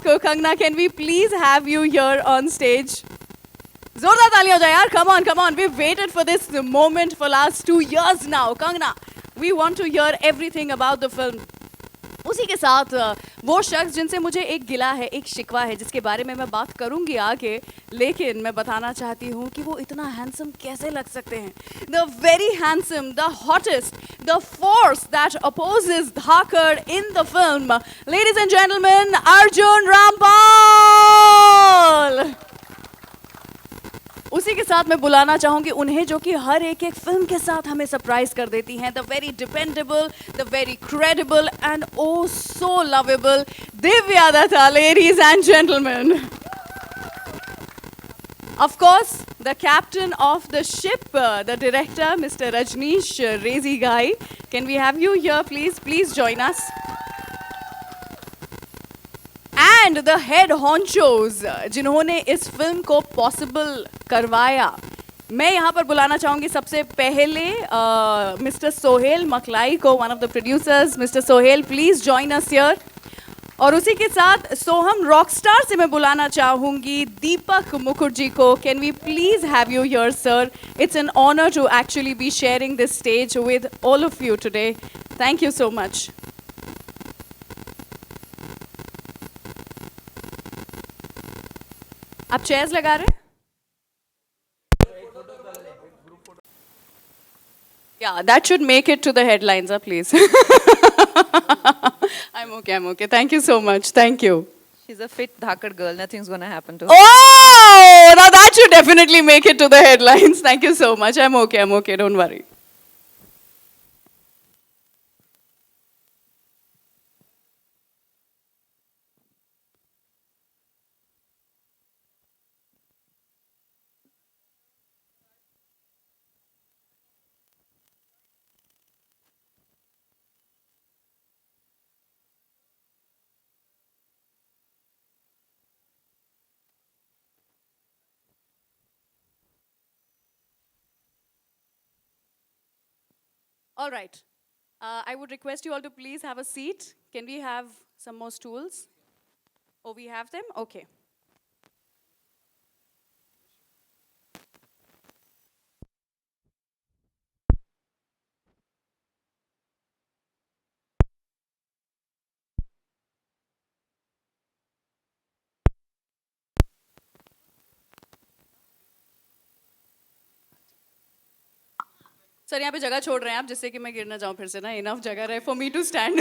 को. Kangna, can we please have you here on stage? जोरदार तालियां हो जाए यार. Come on. We've waited for this moment for last 2 years now. Kangna, we want to hear everything about the film. उसी के साथ वो शख्स जिनसे मुझे एक गिला है, एक शिकवा है, जिसके बारे में मैं बात करूंगी आगे, लेकिन मैं बताना चाहती हूँ कि वो इतना हैंडसम कैसे लग सकते हैं. The very handsome, the hottest, the force that opposes Dhakad in the film. Ladies and gentleman, Arjun Rampal. उसी के साथ मैं बुलाना चाहूंगी उन्हें जो कि हर एक फिल्म के साथ हमें सरप्राइज कर देती हैं. The very dependable, the very credible and oh so lovable Divya Dutta. Ladies and gentleman, of course, the captain of the ship, the director, Mr. Rajneesh Rezi Gai. Can we have you here, please? Please join us. And the head honchos, जिन्होंने इस film को possible करवाया. मैं यहाँ पर बुलाना चाहूँगी सबसे पहले मिस्टर सोहेल मकलाई को, one of the producers. Mister Sohail, please join us here. और उसी के साथ सोहम रॉकस्टार से मैं बुलाना चाहूँगी दीपक मुखर्जी को. Can we please have you here sir? It's an honour to actually be sharing this stage with all of you today. Thank you so much. आप चेयर्स लगा रहे हैं? Yeah, that should make it to the headlines, please. I'm okay. Thank you so much. Thank you. She's a fit Dhakar girl. Nothing's gonna happen to her. Oh, now that should definitely make it to the headlines. Thank you so much. I'm okay. Don't worry. All right. I would request you all to please have a seat. Can we have some more stools? Oh, we have them? Okay. Sir यहाँ पे जगह छोड़ रहे हैं आप जिससे कि मैं गिर ना जाऊँ फिर से ना. इनफ जगह रहे for me to stand.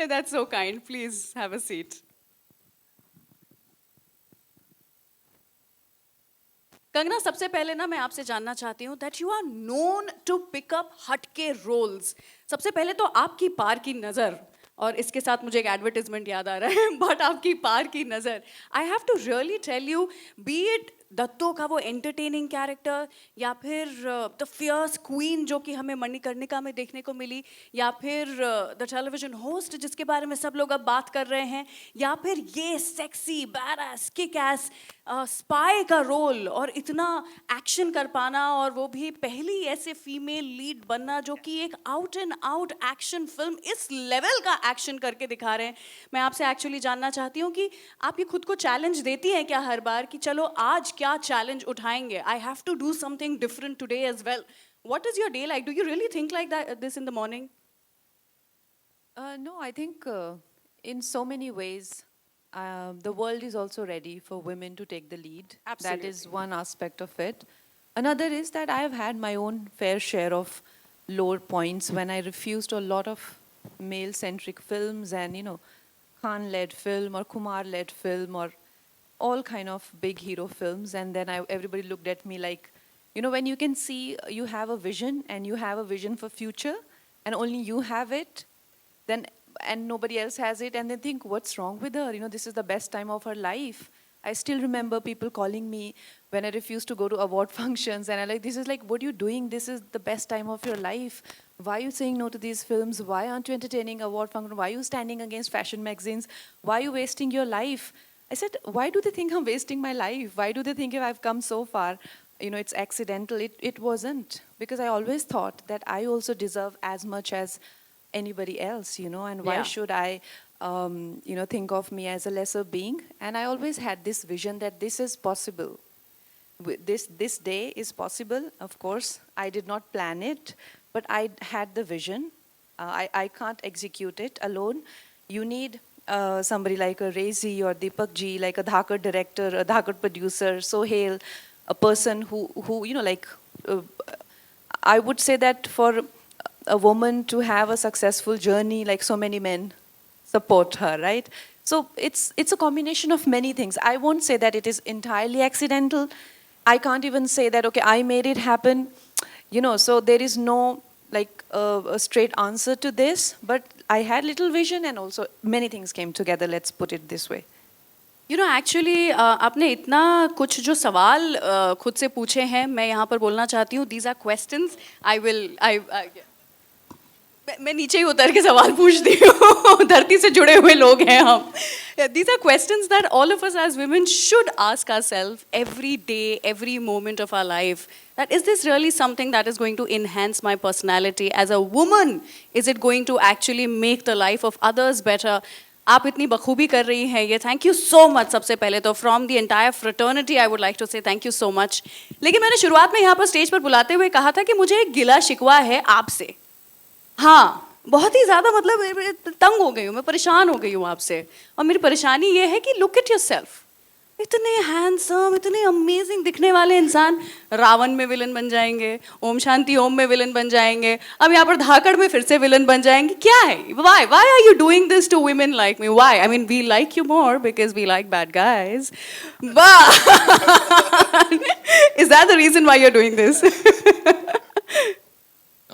That's so kind. Please have a seat. Kangana, सबसे पहले ना मैं आपसे जानना चाहती हूँ that you are known to pick up हटके रोल्स. सबसे पहले तो आपकी पार की नज़र, और इसके साथ मुझे एक एडवर्टाइजमेंट याद आ रहा है, बट आपकी पार की नज़र. I have to really tell you, be it दत्तो का वो एंटरटेनिंग कैरेक्टर, या फिर द फियर्स क्वीन जो कि हमें मणिकर्णिका में देखने को मिली, या फिर द टेलीविजन होस्ट जिसके बारे में सब लोग अब बात कर रहे हैं, या फिर ये sexy badass kick S spy का रोल, और इतना एक्शन कर पाना, और वो भी पहली ऐसे फीमेल लीड बनना जो कि एक out and out action film, इस लेवल का एक्शन करके दिखा रहे हैं. मैं आपसे एक्चुअली जानना चाहती हूँ कि आप ये खुद को चैलेंज देती हैं क्या हर बार कि चलो आज क्या चैलेंज उठाएंगे? I have to do something different today as well. What is your day like? Do you really think like this in the morning? No, I think in so many ways, the world is also ready for women to take the lead. Absolutely. That is one aspect of it. Another is that I have had my own fair share of lower points when I refused a lot of male-centric films and, Khan-led film or Kumar-led film or all kind of big hero films. And then everybody looked at me like, when you can see you have a vision and you have a vision for future and only you have it, then and nobody else has it, and they think, what's wrong with her? This is the best time of her life. I still remember people calling me when I refused to go to award functions, and I'm like, this is like, what are you doing? This is the best time of your life. Why are you saying no to these films? Why aren't you entertaining award function? Why are you standing against fashion magazines? Why are you wasting your life? I said, why do they think I'm wasting my life? Why do they think if I've come so far, it's accidental? It wasn't, because I always thought that I also deserve as much as anybody else, and why Yeah. should I think of me as a lesser being. And I always had this vision that this is possible. This day is possible. Of course, I did not plan it, but I had the vision. I can't execute it alone. You need somebody like a Rezi or Deepak ji, like a Dhakar director, a Dhakar producer, Sohail, a person who I would say that for a woman to have a successful journey, like so many men support her, right? So it's a combination of many things. I won't say that it is entirely accidental. I can't even say that, okay, I made it happen. So there is no like a straight answer to this, but I had little vision and also many things came together, let's put it this way. Actually आपने इतना कुछ जो सवाल खुद से पूछे हैं, मैं यहाँ पर बोलना चाहती हूँ, दीज आर क्वेश्चंस मैं नीचे ही उतर के सवाल पूछती हूँ धरती से जुड़े हुए लोग हैं हम. These are questions that all of us as women should ask ourselves every day, every moment of our life. That is this really something that is going to enhance my personality as a woman? Is it going to actually make the life of others better? आप इतनी बखूबी कर रही हैं ये, thank you so much. सबसे पहले तो from the entire fraternity I would like to say thank you so much. लेकिन मैंने शुरुआत में यहाँ पर स्टेज पर बुलाते हुए कहा था कि मुझे एक गिला शिकवा है आपसे. हाँ, बहुत ही ज़्यादा, मतलब तंग हो गई हूँ मैं, परेशान हो गई हूँ आपसे. और मेरी परेशानी ये है कि लुक एट योरसेल्फ, इतने हैंडसम, इतने अमेजिंग दिखने वाले इंसान रावण में विलन बन जाएंगे, ओम शांति ओम में विलन बन जाएंगे, अब यहाँ पर धाकड़ में फिर से विलन बन जाएंगे. क्या है? Why are you doing this to women like me? Why? I mean we like you more because we like bad guys, but is that the reason why you are doing this?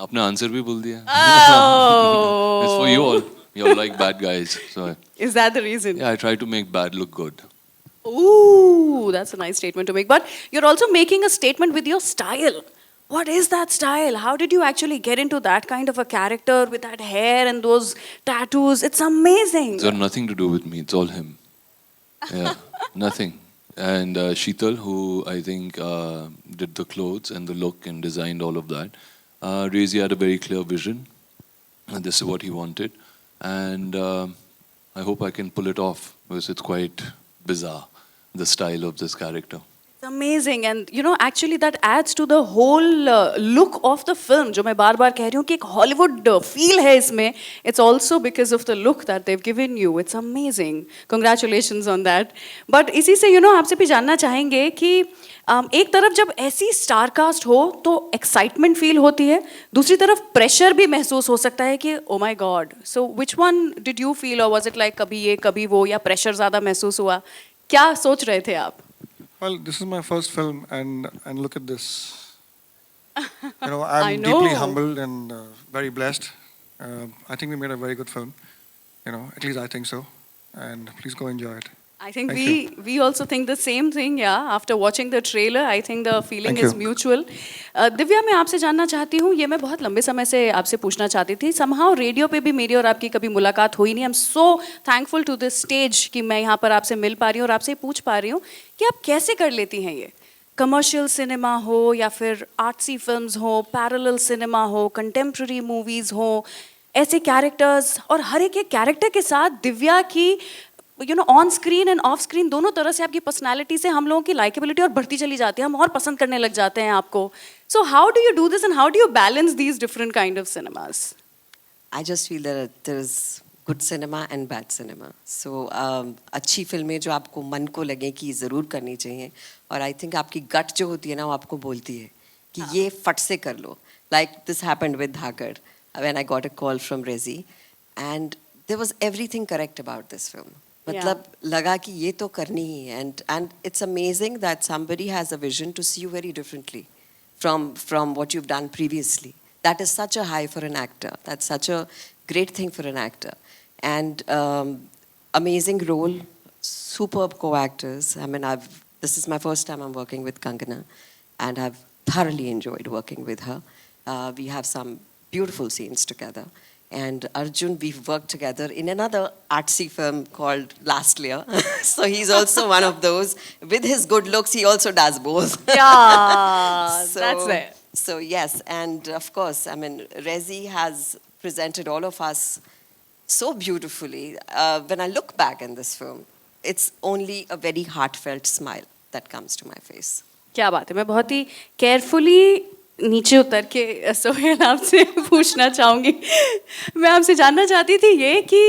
आपने answer भी बोल दिया. Oh. It's for you all. You all like bad guys. So Is that the reason? yeah, I try to make bad look good. Ooh, that's a nice statement to make. But you're also making a statement with your style. What is that style? How did you actually get into that kind of a character with that hair and those tattoos? It's amazing. It's got nothing to do with me. It's all him. Yeah, nothing. And Sheetal, who I think did the clothes and the look and designed all of that. Rezi had a very clear vision, and this is what he wanted. And I hope I can pull it off because it's quite bizarre, the style of this character. It's amazing. And actually that adds to the whole look of the film. जो मैं बार बार कह रही हूँ कि एक Hollywood feel है इसमें. It's also because of the look that they've given you. It's amazing. Congratulations on that. But इसी से आपसे भी जानना चाहेंगे कि एक तरफ जब ऐसी स्टार कास्ट हो तो एक्साइटमेंट फील होती है, दूसरी तरफ प्रेशर भी महसूस हो सकता है कि oh my God. So which one did you feel, और वाज इट लाइक कभी ये कभी वो, या प्रेशर ज़्यादा महसूस हुआ? क्या सोच रहे थे आप? Well, this is my first film, and look at this. I'm I know. deeply humbled and very blessed. I think we made a very good film. At least I think so. And please go enjoy it. I think Thank we also think the same thing, yeah. After watching the trailer, I think the feeling Thank is you. mutual. Divya, मैं आपसे जानना चाहती हूँ, ये मैं बहुत लंबे समय से आपसे पूछना चाहती थी. Somehow रेडियो पे भी मेरी और आपकी कभी मुलाकात हुई नहीं. I'm so thankful to this stage कि मैं यहाँ पर आपसे मिल पा रही हूँ और आपसे पूछ पा रही हूँ कि आप कैसे कर लेती हैं ये. कमर्शियल सिनेमा हो या फिर आर्ट्सी फिल्म्स हो, पैरेलल सिनेमा हो, कंटेम्प्रेरी मूवीज हो, ऐसे कैरेक्टर्स, और हर एक कैरेक्टर के साथ दिव्या की on screen end of screen दोनों तरह से आपकी पर्सनालिटी से हम लोगों की लाइकेबिलिटी और बढ़ती चली जाती है, हम और पसंद करने लग जाते हैं आपको. So how do you do this and how do you balance these different kind of cinemas? I just feel that there is good cinema and bad cinema. So अच्छी फिल्में जो आपको मन को लगे कि ज़रूर करनी चाहिए, और आई थिंक आपकी गट जो होती है ना वो आपको बोलती है कि ये फट से कर लो. Like this happened with Dhakar when I got a call from Rezi, and there was everything correct about this film. मतलब लगा कि ये तो करनी ही है, and it's amazing that somebody has a vision to see you very differently from what you've done previously. That is such a high for an actor. That's such a great thing for an actor. And amazing role, superb co-actors. I mean, this is my first time I'm working with Kangana, and I've thoroughly enjoyed working with her. We have some beautiful scenes together. And Arjun, we've worked together in another artsy film called Last Year. So he's also one of those. With his good looks, he also does both. Yeah, So- that's it. So yes, and of course, I mean, Rezi has presented all of us so beautifully. When I look back in this film, it's only a very heartfelt smile that comes to my face. क्या बात है, मैं बहुत ही carefully नीचे उतर के सोहेल आपसे पूछना चाहूँगी। मैं आपसे जानना चाहती थी ये कि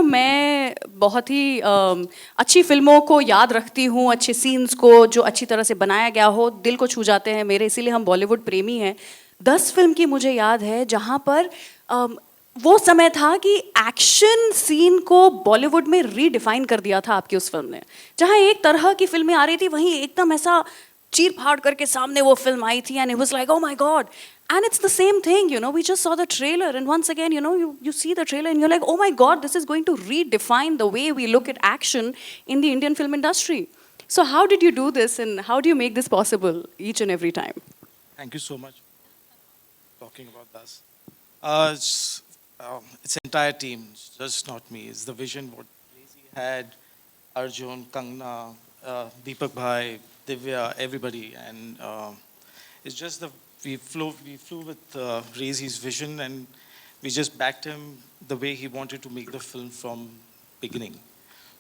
मैं बहुत ही अच्छी फिल्मों को याद रखती हूँ, अच्छे सीन्स को जो अच्छी तरह से बनाया गया हो दिल को छू जाते हैं मेरे, इसीलिए हम बॉलीवुड प्रेमी हैं। 10 फिल्म की मुझे याद है जहाँ पर वो समय था कि एक्शन सीन को बॉलीवुड में रीडिफाइन कर दिया था आपकी उस फिल्म ने, जहाँ एक तरह की फिल्में आ रही थी वहीं एकदम ऐसा चीर फाड़ करके सामने वो फिल्म आई थी and it was like oh my God. And it's the same thing, we just saw the trailer, and once again, you see the trailer and you're like, oh my God, this is going to redefine the way we look at action in the Indian film industry. So how did you do this, and how do you make this possible each and every time? Thank you so much for talking about this. It's entire team, it's just not me. It's the vision what Lazy had, Arjun, Kangna, Deepak Bhai, Divya, everybody, and it's just we flew with Rezi's vision, and we just backed him the way he wanted to make the film from beginning.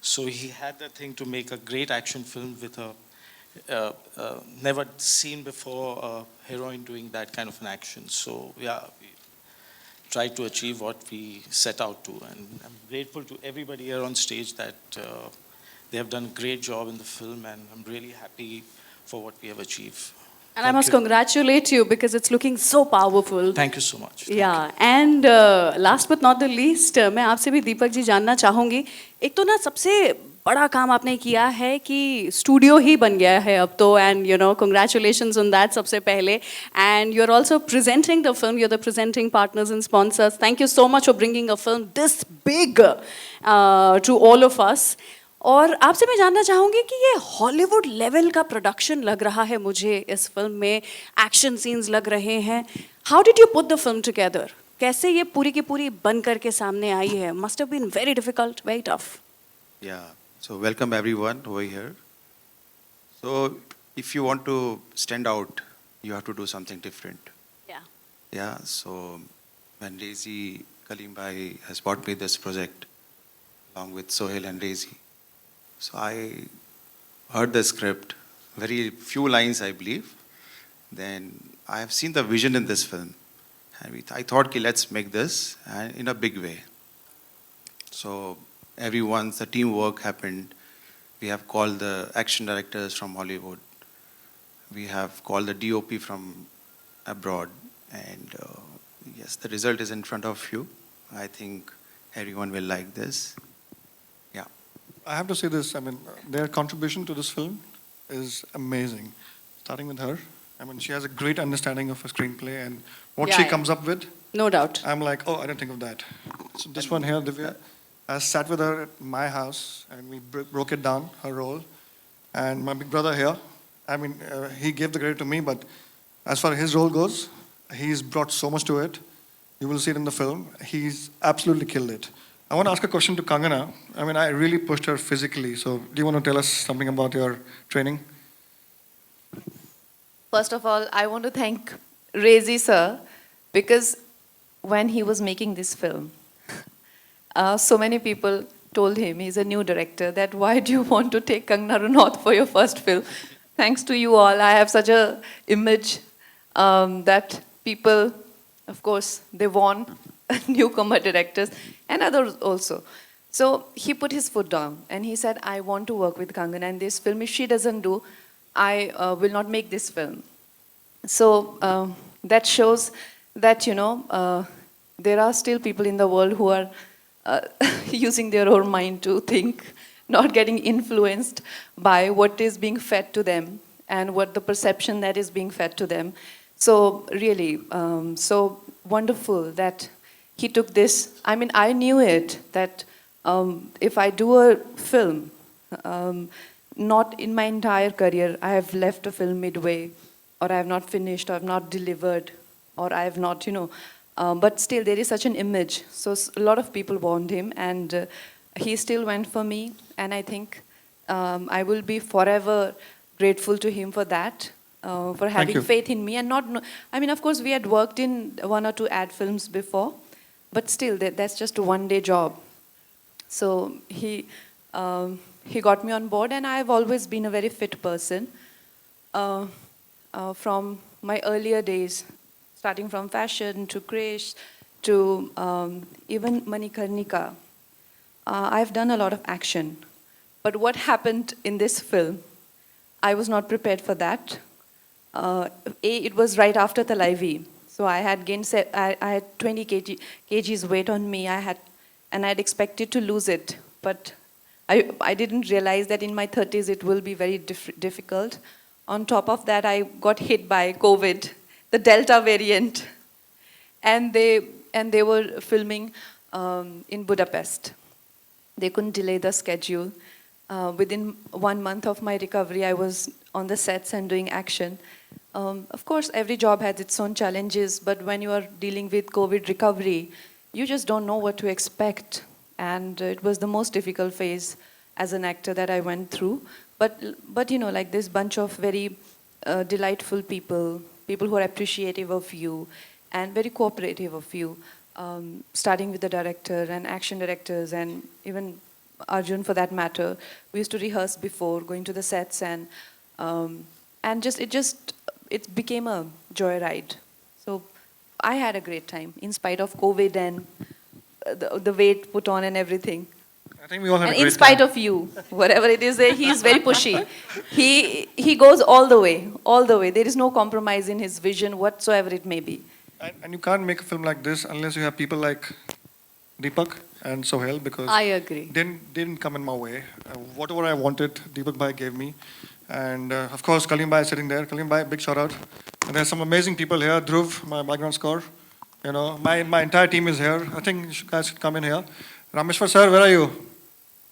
So he had that thing to make a great action film with a never seen before heroine doing that kind of an action. So yeah, we tried to achieve what we set out to, and I'm grateful to everybody here on stage that they have done a great job in the film, and I'm really happy for what we have achieved. And I must congratulate you because it's looking so powerful. Thank you so much. Yeah, and last but not the least, मैं आपसे भी दीपक जी जानना चाहूँगी, एक तो ना सबसे बड़ा काम आपने किया है कि स्टूडियो ही बन गया है अब तो, and congratulations on that सबसे पहले, and you're also presenting the film, you're the presenting partners and sponsors. Thank you so much for bringing a film this big to all of us. और आपसे मैं जानना चाहूँगी कि ये हॉलीवुड लेवल का प्रोडक्शन लग रहा है मुझे इस फिल्म में, एक्शन सीन्स लग रहे हैं। How did you put the film together? कैसे ये पूरी की पूरी बन करके सामने आई है? Must have been very difficult, very tough. Yeah, so welcome everyone over here. So if you want to stand out, you have to do something different. Yeah. Yeah, so when Lazy Kaleem Bhai has brought me this project along with Sohail and Lazy, so I heard the script, very few lines I believe. Then I have seen the vision in this film, and I thought, let's make this in a big way. So the teamwork happened. We have called the action directors from Hollywood. We have called the DOP from abroad, and yes, the result is in front of you. I think everyone will like this. I have to say this, I mean, their contribution to this film is amazing. Starting with her, I mean, she has a great understanding of a screenplay and what she comes up with. No doubt. I'm like, oh, I didn't think of that. So this one here, Divya, I sat with her at my house and we broke it down, her role. And my big brother here, I mean, he gave the credit to me, but as far as his role goes, he's brought so much to it. You will see it in the film. He's absolutely killed it. I want to ask a question to Kangana. I mean, I really pushed her physically. So do you want to tell us something about your training? First of all, I want to thank Rezi sir, because when he was making this film, so many people told him, he's a new director, that why do you want to take Kangana Ranaut for your first film? Thanks to you all, I have such a image that people, of course, they want newcomer directors and others also. So he put his foot down and he said, I want to work with Kangana in this film. If she doesn't do, I will not make this film. So that shows that, there are still people in the world who are using their own mind to think, not getting influenced by what is being fed to them and what the perception that is being fed to them. So really, so wonderful that he took this. I mean, I knew it, that if I do a film, not in my entire career, I have left a film midway, or I have not finished, or I have not delivered, or I have not, but still there is such an image. So a lot of people want him, and he still went for me, and I think I will be forever grateful to him for that. For having faith in me, and not, I mean, of course, we had worked in 1 or 2 ad films before, but still, that's just a one-day job. So he got me on board, and I've always been a very fit person. Uh, from my earlier days, starting from fashion to Krish to even Manikarnika, I've done a lot of action. But what happened in this film, I was not prepared for that. It was right after Talaivi. So I had gained, I had 20 kgs weight on me. I had expected to lose it. But I didn't realize that in my 30s it will be very difficult. On top of that, I got hit by COVID, the Delta variant. And they were filming in Budapest. They couldn't delay the schedule. Within 1 month of my recovery, I was on the sets and doing action. Of course, every job has its own challenges, but when you are dealing with COVID recovery, you just don't know what to expect. And it was the most difficult phase as an actor that I went through. But you know, like this bunch of very delightful people who are appreciative of you and very cooperative of you, starting with the director and action directors and even Arjun for that matter. We used to rehearse before going to the sets, and it became a joyride. So I had a great time in spite of COVID and the weight put on and everything. I think we all had And a great in spite time. of you, whatever it is, he's very pushy. He goes all the way, all the way. There is no compromise in his vision whatsoever it may be. And you can't make a film like this unless you have people like Deepak and Sohail, because I agree. they didn't come in my way. Whatever I wanted, Deepak Bhai gave me. And of course, Kalim Bhai is sitting there. Kalim Bhai, big shout out. And there's some amazing people here. Dhruv, my background score. You know, my entire team is here. I think you guys should come in here. Rameshwar sir, where are you?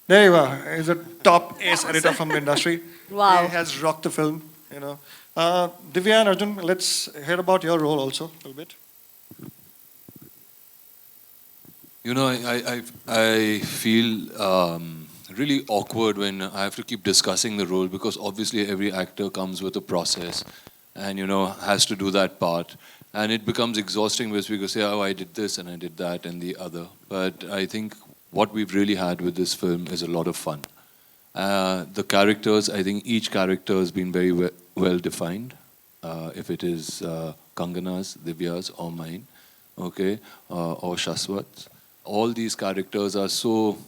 There you are. He's a top ace editor from the industry. Wow. He has rocked the film, you know. Divya and Arjun, let's hear about your role also a little bit. You know, I feel really awkward when I have to keep discussing the role, because obviously every actor comes with a process and, you know, has to do that part. And it becomes exhausting because we go say, oh, I did this and I did that and the other. But I think what we've really had with this film is a lot of fun. The characters, I think each character has been very well defined. If it is Kangana's, Divya's or mine, okay, or Shaswat's. All these characters are so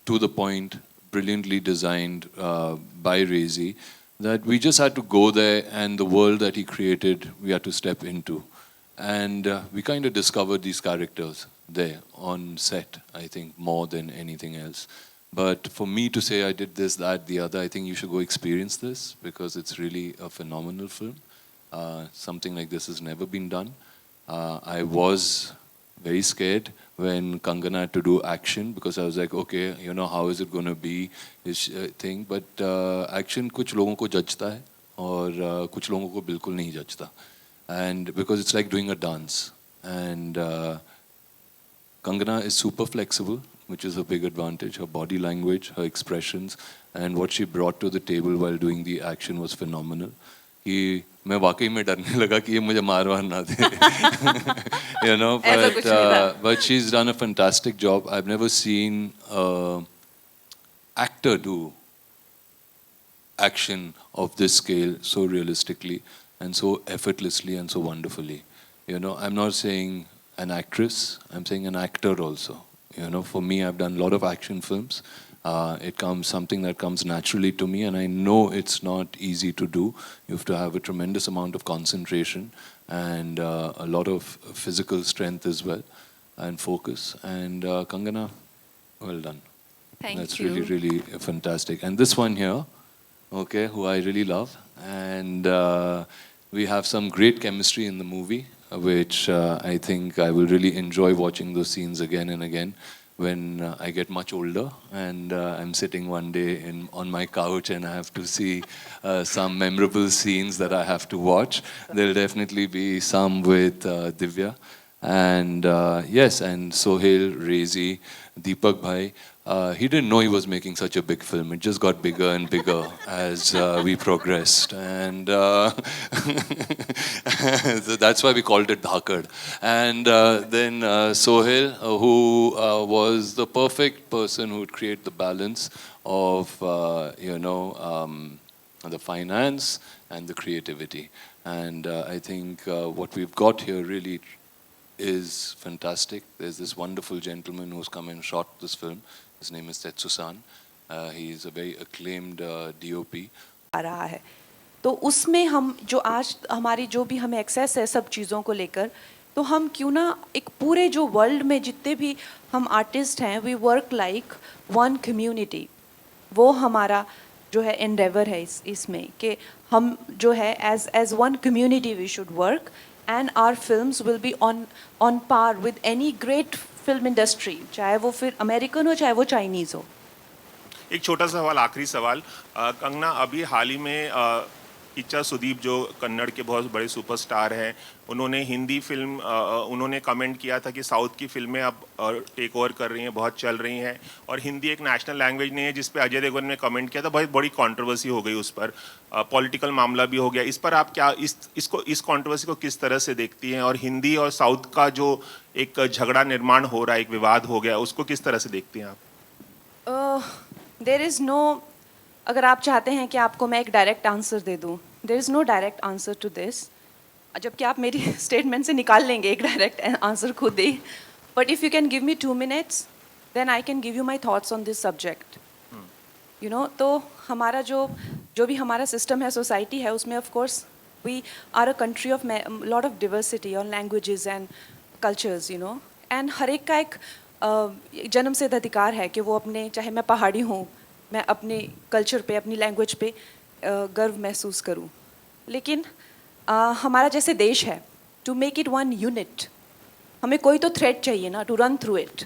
to the point, brilliantly designed by Rezi, that we just had to go there, and the world that he created, we had to step into. And we kind of discovered these characters there on set, I think, more than anything else. But for me to say I did this, that, the other, I think you should go experience this, because it's really a phenomenal film. Something like this has never been done. I was very scared when Kangana had to do action, because I was like, okay, you know, how is it going to be this thing? But action कुछ लोगों को जचता है और कुछ लोगों को बिल्कुल नहीं जचता. And because it's like doing a dance. And Kangana is super flexible, which is a big advantage. Her body language, her expressions, and what she brought to the table while doing the action was phenomenal. कि मैं वाकई में डरने लगा कि ये मुझे मार ना दे. You know, but she's done a fantastic job. I've never seen an actor do action of this scale so realistically and so effortlessly and so wonderfully. You know, I'm not saying an actress, I'm saying an actor also. You know, for me, I've done a lot of action films. It comes something that comes naturally to me, and I know it's not easy to do. You have to have a tremendous amount of concentration and a lot of physical strength as well, and focus. And Kangana, well done. That's you. really, really fantastic. And this one here, okay, who I really love, and we have some great chemistry in the movie, which I think I will really enjoy watching those scenes again and again when I get much older and I'm sitting one day on my couch and I have to see some memorable scenes that I have to watch. There'll definitely be some with Divya. And yes, and Sohail, Rezi, Deepak Bhai, he didn't know he was making such a big film. It just got bigger and bigger as we progressed. And so that's why we called it Dhakad. And then Sohail, who was the perfect person who would create the balance of, the finance and the creativity. And I think what we've got here really is fantastic. There's this wonderful gentleman who's come and shot this film. His name is Tetsu-san. He is a very acclaimed DOP. आ रहा है तो उसमें हम जो आज हमारी जो भी हमें एक्सेस है सब चीज़ों को लेकर तो हम क्यों ना एक पूरे जो वर्ल्ड में जितने भी हम आर्टिस्ट हैं we work like one community वो हमारा जो है एंडेवर है इसमें कि हम जो है as one community we should work and our films will be on par with any great film industry चाहे वो फिर अमेरिकन हो चाहे वो चाइनीज़ हो. एक छोटा सा सवाल, आखिरी सवाल. कंगना, अभी हाल ही में इच्छा सुदीप जो कन्नड़ के बहुत बड़े सुपरस्टार हैं, उन्होंने हिंदी फिल्म उन्होंने कमेंट किया था कि साउथ की फिल्में अब टेक ओवर कर रही हैं, बहुत चल रही हैं और हिंदी एक नेशनल लैंग्वेज नहीं है, जिस पे अजय देवगन ने कमेंट किया था. बहुत बड़ी कंट्रोवर्सी हो गई उस पर, पॉलिटिकल मामला भी हो गया. इस पर आप क्या इस कंट्रोवर्सी को किस तरह से देखती हैं और हिंदी और साउथ का जो एक झगड़ा निर्माण हो रहा है, एक विवाद हो गया, उसको किस तरह से देखती हैं आप? देयर इज़ नो, अगर आप चाहते हैं कि आपको मैं एक डायरेक्ट आंसर दे दूं, there is no direct answer to this, जबकि आप मेरी स्टेटमेंट से निकाल लेंगे एक डायरेक्ट आंसर खुद ही. But if you can give me 2 minutes then I can give you my thoughts on this subject. You know, तो हमारा जो भी हमारा सिस्टम है, सोसाइटी है, उसमें of course we are a country of lot of diversity on languages and cultures, you know, and हर एक का एक जन्म सिद्ध अधिकार है कि वो अपने, चाहे मैं पहाड़ी हूँ, मैं अपने कल्चर पे, अपनी लैंग्वेज पे गर्व महसूस करूँ. लेकिन हमारा जैसे देश है, to make it one unit, हमें कोई तो थ्रेड चाहिए ना to run through it,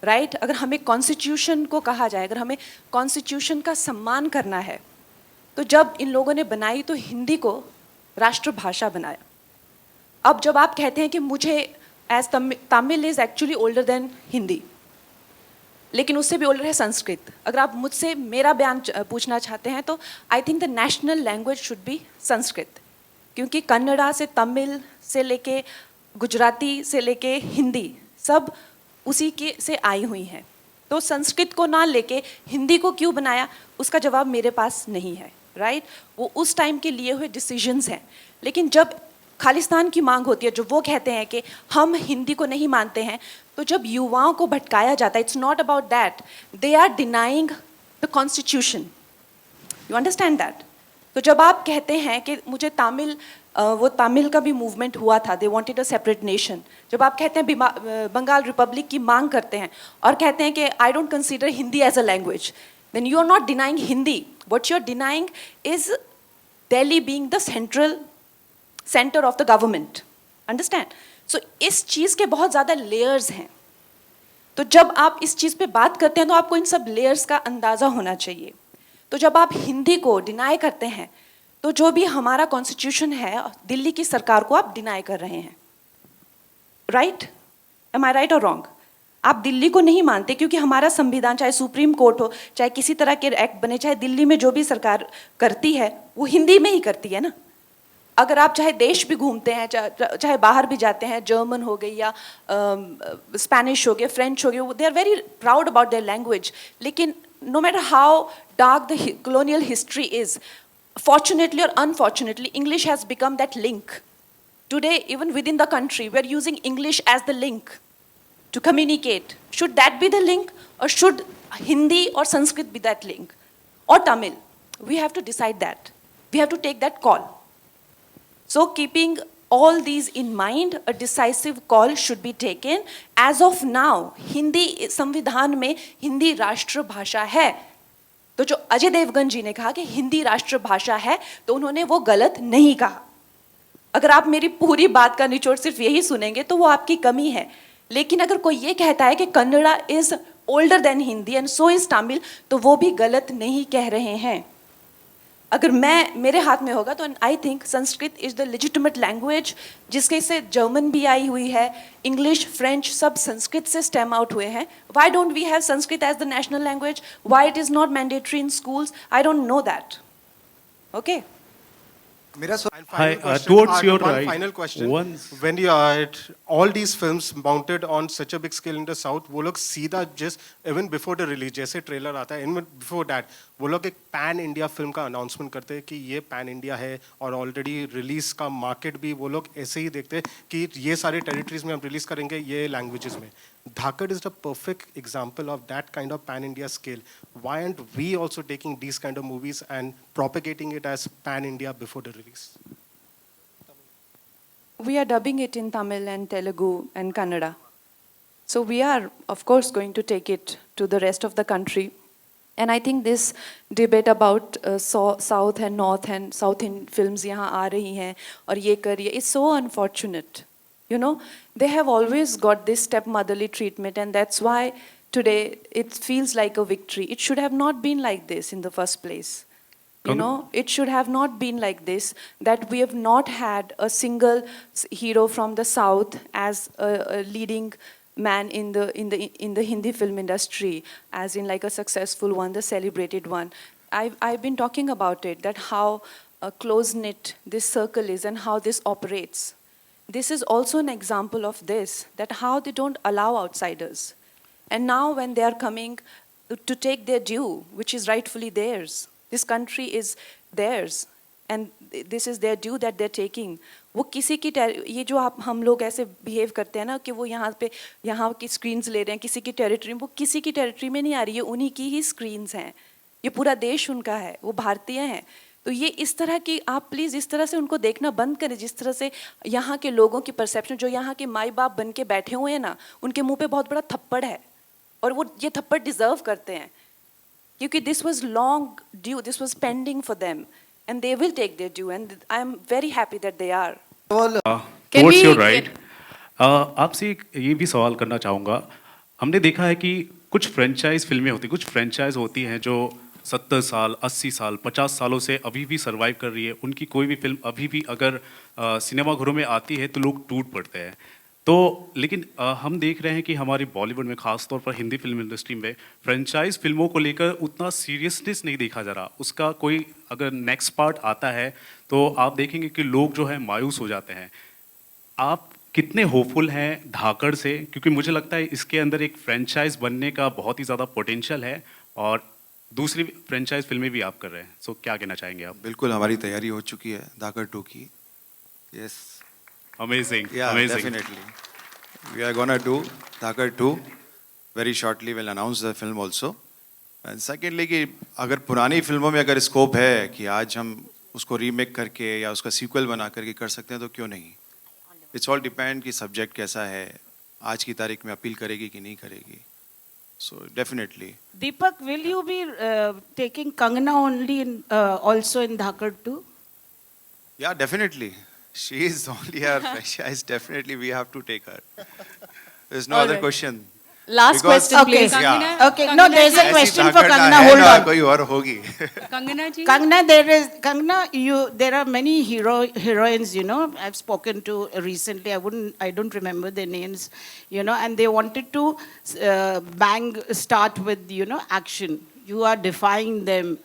right. अगर हमें कॉन्स्टिट्यूशन को कहा जाए, अगर हमें कॉन्स्टिट्यूशन का सम्मान करना है, तो जब इन लोगों ने बनाई तो हिंदी को राष्ट्रभाषा बनाया. अब जब आप कहते हैं कि मुझे as Tamil is actually older than Hindi, लेकिन उससे भी ओल्डर है संस्कृत. अगर आप मुझसे मेरा बयान पूछना चाहते हैं तो I think the national language should be Sanskrit, क्योंकि कन्नड़ा से तमिल से लेके गुजराती से लेके हिंदी सब उसी के से आई हुई हैं. तो संस्कृत को ना लेके हिंदी को क्यों बनाया, उसका जवाब मेरे पास नहीं है, राइट. वो उस टाइम के लिए हुए डिसीजंस हैं. लेकिन जब खालिस्तान की मांग होती है, जो वो कहते हैं कि हम हिंदी को नहीं मानते हैं, तो जब युवाओं को भटकाया जाता है, it's not about that, they are denying the constitution. You understand that. तो जब आप कहते हैं कि मुझे तमिल, वो तमिल का भी मूवमेंट हुआ था, they wanted a separate nation. जब आप कहते हैं बंगाल रिपब्लिक की मांग करते हैं और कहते हैं कि I don't consider Hindi as a language, then you are not denying Hindi. What you are denying is Delhi being the centre of the government. Understand. So इस चीज़ के बहुत ज़्यादा लेयर्स हैं. तो जब आप इस चीज़ पे बात करते हैं तो आपको इन सब लेयर्स का अंदाज़ा होना चाहिए. तो जब आप हिंदी को डिनाई करते हैं, तो जो भी हमारा कॉन्स्टिट्यूशन है, दिल्ली की सरकार को आप डिनाई कर रहे हैं, राइट. एम आई राइट और रॉन्ग? आप दिल्ली को नहीं मानते क्योंकि हमारा संविधान, चाहे सुप्रीम कोर्ट हो, चाहे किसी तरह के एक्ट बने, चाहे दिल्ली में जो भी सरकार करती है वो हिंदी में ही करती है ना. अगर आप चाहे देश भी घूमते हैं, चाहे बाहर भी जाते हैं, जर्मन हो गई या स्पेनिश हो गए, फ्रेंच हो गए, they are very proud about their language. लेकिन no matter how dark the colonial history is, fortunately or unfortunately, English has become that link. Today, even within the country, we are using English as the link to communicate. Should that be the link, or should Hindi or Sanskrit be that link? Or Tamil? We have to decide that. We have to take that call. So keeping all these in mind, a decisive call should be taken. As of now, Hindi संविधान में हिंदी राष्ट्रभाषा है. तो जो अजय देवगन जी ने कहा कि हिंदी राष्ट्रभाषा है, तो उन्होंने वो गलत नहीं कहा. अगर आप मेरी पूरी बात का निचोड़ सिर्फ यही सुनेंगे तो वो आपकी कमी है. लेकिन अगर कोई ये कहता है कि Kannada is older than Hindi and so is Tamil, तो वो भी गलत नहीं कह रहे हैं. अगर मैं मेरे हाथ में होगा तो I think Sanskrit is the legitimate language, जिसके से जर्मन भी आई हुई है, इंग्लिश, फ्रेंच सब संस्कृत से स्टेम आउट हुए हैं. Why don't we have Sanskrit as the national language? Why it is not mandatory in schools? I don't know that. Okay. Hi, towards your one right. final question. Once, When you are all these films mounted on such a big scale in the south, वो लोग सीधा just even before the release, जैसे trailer आता है, even before that, वो लोग एक pan India film का अनाउंसमेंट करते हैं कि ये पैन इंडिया है, और ऑलरेडी रिलीज का मार्केट भी वो लोग ऐसे ही देखते हैं कि ये सारे टेरिटरीज में हम रिलीज करेंगे ये लैंग्वेजेस में. Dhakad is the perfect example of that kind of pan-India scale. Why aren't we also taking these kind of movies and propagating it as pan-India before the release? We are dubbing it in Tamil and Telugu and Kannada. So we are, of course, going to take it to the rest of the country. And I think this debate about South and North and South in films यहाँ आ रही हैं और ये कर रही है, it's so unfortunate. You know, they have always got this stepmotherly treatment, and that's why today it feels like a victory. It should have not been like this in the first place. You know, it should have not been like this, that we have not had a single hero from the South as a leading man in the Hindi film industry, as in like a successful one, the celebrated one. I've been talking about it, that how close-knit this circle is and how this operates. This is also an example of this, that how they don't allow outsiders. And now when they are coming to take their due, which is rightfully theirs, this country is theirs, and this is their due that they're taking. वो किसी की ये जो हम लोग ऐसे behave करते हैं ना कि वो यहाँ की स्क्रीन्स ले रहे हैं किसी की टेरिटरी में, वो किसी की टेरिटरी में नहीं आ रही है, उन्हीं की ही स्क्रीन्स हैं. ये पूरा देश उनका है, वो भारतीय हैं. तो ये इस तरह की, आप प्लीज़ इस तरह से उनको देखना बंद करें, जिस तरह से यहाँ के लोगों की परसेप्शन, जो यहाँ के माई बाप बन के बैठे हुए हैं ना, उनके मुंह पे बहुत बड़ा थप्पड़ है, और वो ये थप्पड़ डिजर्व करते हैं, क्योंकि this was long due, this was pending for them, and they will take their due, and I am very happy that they are. towards your right. आपसे ये भी सवाल करना चाहूँगा. हमने देखा है कि कुछ फ्रेंचाइज फिल्में होती, कुछ फ्रेंचाइज होती हैं जो 70 साल, 80 साल, 50 सालों से अभी भी सर्वाइव कर रही है. उनकी कोई भी फिल्म अभी भी अगर सिनेमाघरों में आती है तो लोग टूट पड़ते हैं. तो लेकिन हम देख रहे हैं कि हमारी बॉलीवुड में, खास तौर पर हिंदी फिल्म इंडस्ट्री में, फ्रेंचाइज फिल्मों को लेकर उतना सीरियसनेस नहीं देखा जा रहा. उसका कोई अगर नेक्स्ट पार्ट आता है तो आप देखेंगे कि लोग जो है मायूस हो जाते हैं. आप कितने होपफुल हैं धाकड़ से? क्योंकि मुझे लगता है इसके अंदर एक फ्रेंचाइज बनने का बहुत ही ज़्यादा पोटेंशियल है, और दूसरी फ्रेंचाइज फिल्में भी आप कर रहे हैं. सो क्या कहना चाहेंगे आप? बिल्कुल, हमारी तैयारी हो चुकी है धाकड़ 2 की. Yes, amazing, yeah, amazing. definitely. We are gonna do Dhakad 2 very shortly. We'll announce the film also. And secondly, कि अगर पुरानी फिल्मों में अगर स्कोप है कि आज हम उसको रीमेक करके या उसका सीक्वल बना करके कर सकते हैं तो क्यों नहीं. इट्स ऑल डिपेंड कि सब्जेक्ट कैसा है, आज की तारीख में अपील करेगी कि नहीं करेगी. So definitely. Deepak, will you be taking Kangana only also in Dhakad 2? Yeah, definitely. She is only our franchise. Definitely, we have to take her. There's no other question. Last Because- question, please. Okay. Kangana, Okay, no, there's a ऐसी question for धाकड़ ना Kangana. है Hold ना, on. कोई और होगी. Kangana ji. Kangana, there are many heroines, you know. I've spoken to recently. I don't remember their names, you know, and they wanted to start with, you know, action. You are defying them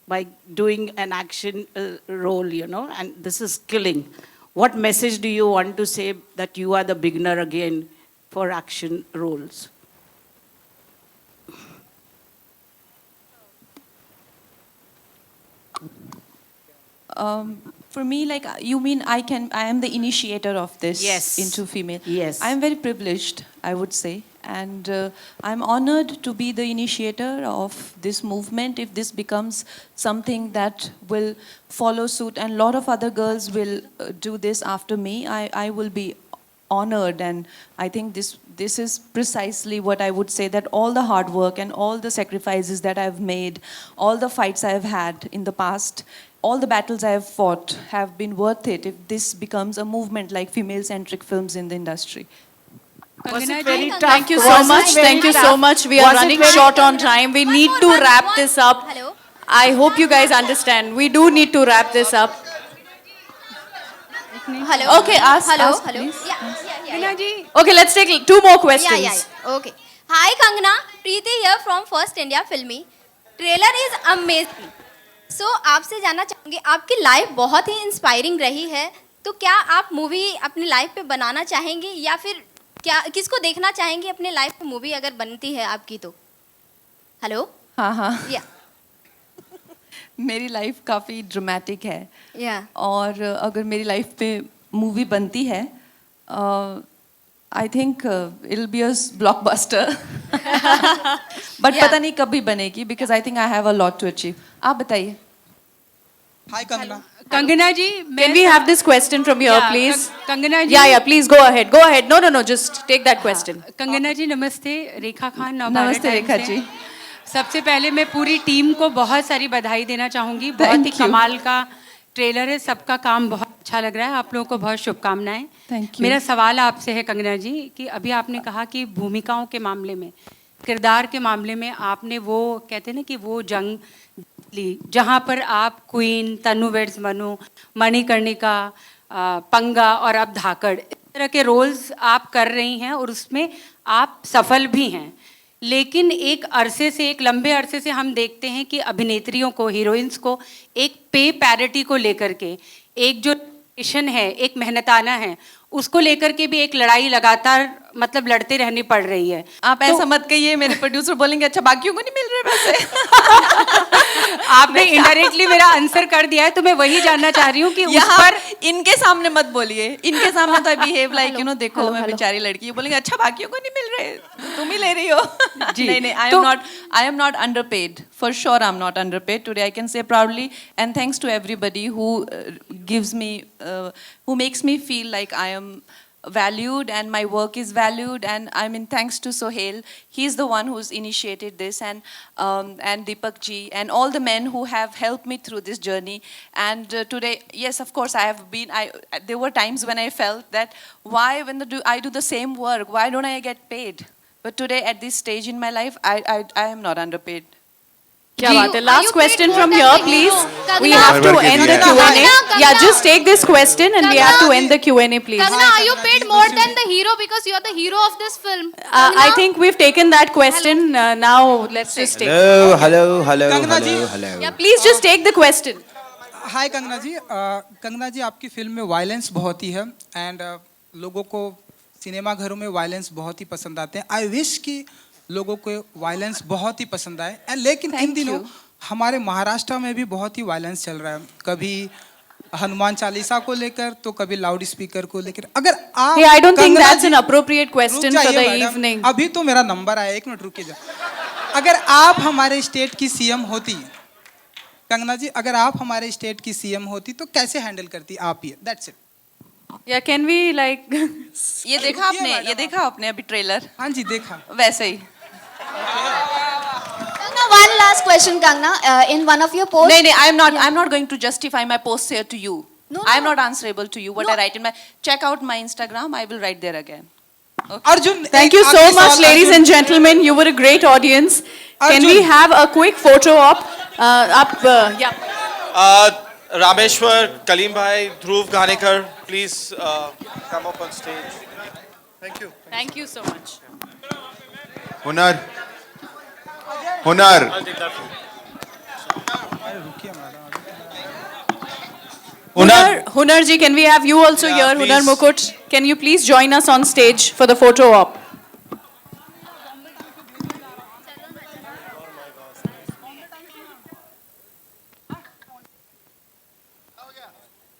by doing an action role, you know, and this is killing. What message do you want to say that you are the beginner again for action roles? For me, like, you mean I am the initiator of this Yes. into female. Yes. I am very privileged, I would say, and I'm honored to be the initiator of this movement. If this becomes something that will follow suit, and a lot of other girls will do this after me, I will be honored. And I think this is precisely what I would say, that all the hard work and all the sacrifices that I've made, all the fights I've had in the past, all the battles I have fought have been worth it if this becomes a movement like female-centric films in the industry. Was Kangana it very ji, tough? thank you so Was it much. very Thank you tough? so much. We are Was it running very short on time. We need to wrap this up. Hello. I hope you guys understand. We do need to wrap this up. Hello. Okay, ask. Hello. Ask, Hello. please. Yeah. Okay, let's take 2 more questions. Okay. Hi, Kangana. Preeti here from First India Filmy. Trailer is amazing. So, आपसे जानना चाहूँगी, आपकी life बहुत ही inspiring रही है, तो क्या आप मूवी अपनी लाइफ पे बनाना चाहेंगी या फिर क्या किसको देखना चाहेंगी अपने लाइफ पे मूवी अगर बनती है आपकी तो? हेलो? हाँ हाँ या मेरी लाइफ काफ़ी ड्रामेटिक है या और अगर मेरी लाइफ पे मूवी बनती है I think it be a blockbuster but Yeah. पता नहीं कब भी बनेगी because I think I have a lot to achieve. आप बताइए. हाय Kangana. Kangana ji, can we have this question from here, please? Kangana ji. Yeah, please go ahead. Go ahead. No, just take that question. Kangana जी नमस्ते. रेखा खान नवभारत नमस्ते times रेखा से। जी. सबसे पहले मैं पूरी team को बहुत सारी बधाई देना चाहूँगी. बहुत ही Thank you. कमाल का ट्रेलर है. सबका काम बहुत अच्छा लग रहा है. आप लोगों को बहुत शुभकामनाएं. Thank you. मेरा सवाल आपसे है कंगना जी कि अभी आपने कहा कि भूमिकाओं के मामले में, किरदार के मामले में आपने वो कहते हैं ना कि वो जंग ली जहाँ पर आप क्वीन, तनु वेड्स मनु, मणिकर्णिका, पंगा और अब धाकड़, इस तरह के रोल्स आप कर रही हैं और उसमें आप सफल भी हैं. लेकिन एक अरसे से, एक लंबे अरसे से हम देखते हैं कि अभिनेत्रियों को, हीरोइंस को एक पे पैरिटी को लेकर के, एक जो मिशन है, एक मेहनताना है, उसको लेकर के भी एक लड़ाई लगातार मतलब लड़ते रहनी पड़ रही है. आप ऐसा मत कहिए, मेरे प्रोड्यूसर बोलेंगे अच्छा बाकियों को नहीं मिल रहे पैसे. आपने इनडायरेक्टली मेरा आंसर कर दिया है, तो मैं वही जानना चाह रही हूँ कि उस पर इनके सामने मत बोलिए. इनके सामने तो बिहेव लाइक यू नो देखो मैं बेचारी लड़की हूँ. बोलेंगे अच्छा बाकियों को नहीं मिल रहे, तुम ही ले रही हो. नहीं I am not underpaid. For sure I am not underpaid. Today I can say proudly and thanks to everybody who gives me who makes me feel like I am valued and my work is valued. And I mean thanks to Sohail, he's the one who's initiated this, and Deepak ji and all the men who have helped me through this journey. And today, yes, of course I have been, there were times when I felt that why when I do the same work, why don't I get paid? But today at this stage in my life I am not underpaid. क्या बात है. Are Last you question paid from more here, than please. Kangna? We have to Kangna, end the Kangna, Q&A. Yeah, just take this question and we have to end the Q&A, please. Kangna, are you paid more than the hero because you are the hero of this film? I think we've taken that question. Now let's just take. Kangana ji. Yeah, please just take the question. हाय कंगना जी. कंगना जी आपकी film में violence बहुत ही है and लोगों को cinema घरों में violence बहुत ही पसंद आते हैं. आई विश कि लोगों को वायलेंस बहुत ही पसंद आए. एंड लेकिन इन दिनों हमारे महाराष्ट्र में भी बहुत ही वायलेंस चल रहा है. कभी हनुमान चालीसा को लेकर तो कभी लाउड स्पीकर को लेकर. अगर आप Hey, I don't think Kangana that's ji- an appropriate question रुक for जाइए the मैडम. evening. अभी तो मेरा नंबर आया, 1 मिनट रुकिए. अगर आप हमारे स्टेट की सीएम होती, कंगना जी अगर आप हमारे स्टेट की सीएम होती तो कैसे हैंडल करती आप ये. That's it. Yeah, can we like? ये देखा आपने, ये देखा आपने अभी ट्रेलर. हाँ जी देखा. वैसे ही. Kangna, one last question, Kangna. In one of your posts. नहीं, I'm not going to justify my posts here to you. No, I'm no. not answerable to you. What I write in my, check out my Instagram. I will write there again. Arjun. Thank you so much, ladies and gentlemen. You were a great audience. Can we have a quick photo op? Yeah. Rameshwar, Kalim bhai, Dhruv Ganekar, please come up on stage. Thank you. Thank you so much. हुनर. Hunar ji, can we have you also Yeah, here? Hunar please. Mukut, can you please join us on stage for the photo op?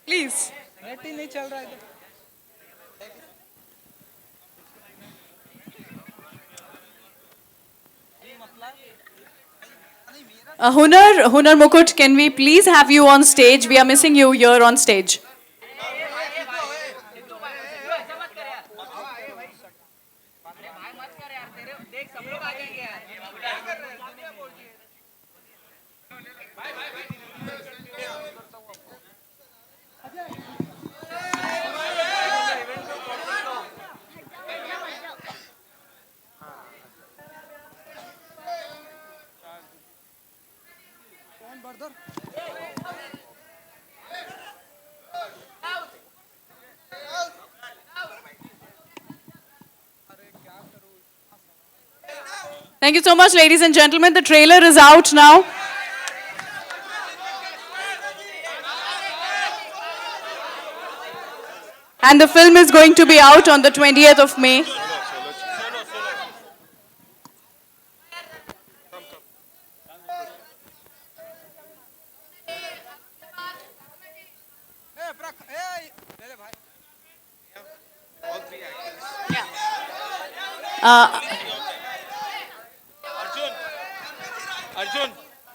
Please. Net ही नहीं चल रहा है. Hunar Mukut, can we please have you on stage? We are missing you here on stage. Thank you so much, ladies and gentlemen. The trailer is out now. And the film is going to be out on the 20th of May.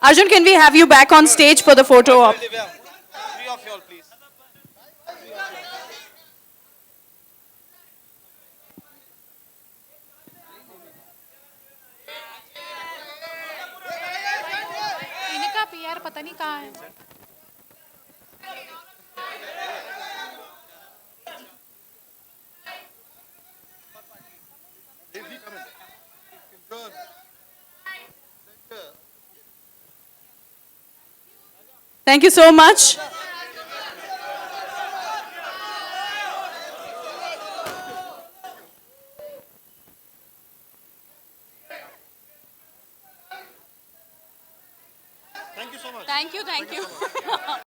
Arjun, can we have you back on stage for the photo op? Three of y'all, please. इनका PR पता नहीं कहाँ है Thank you so much. Thank you so much. Thank you.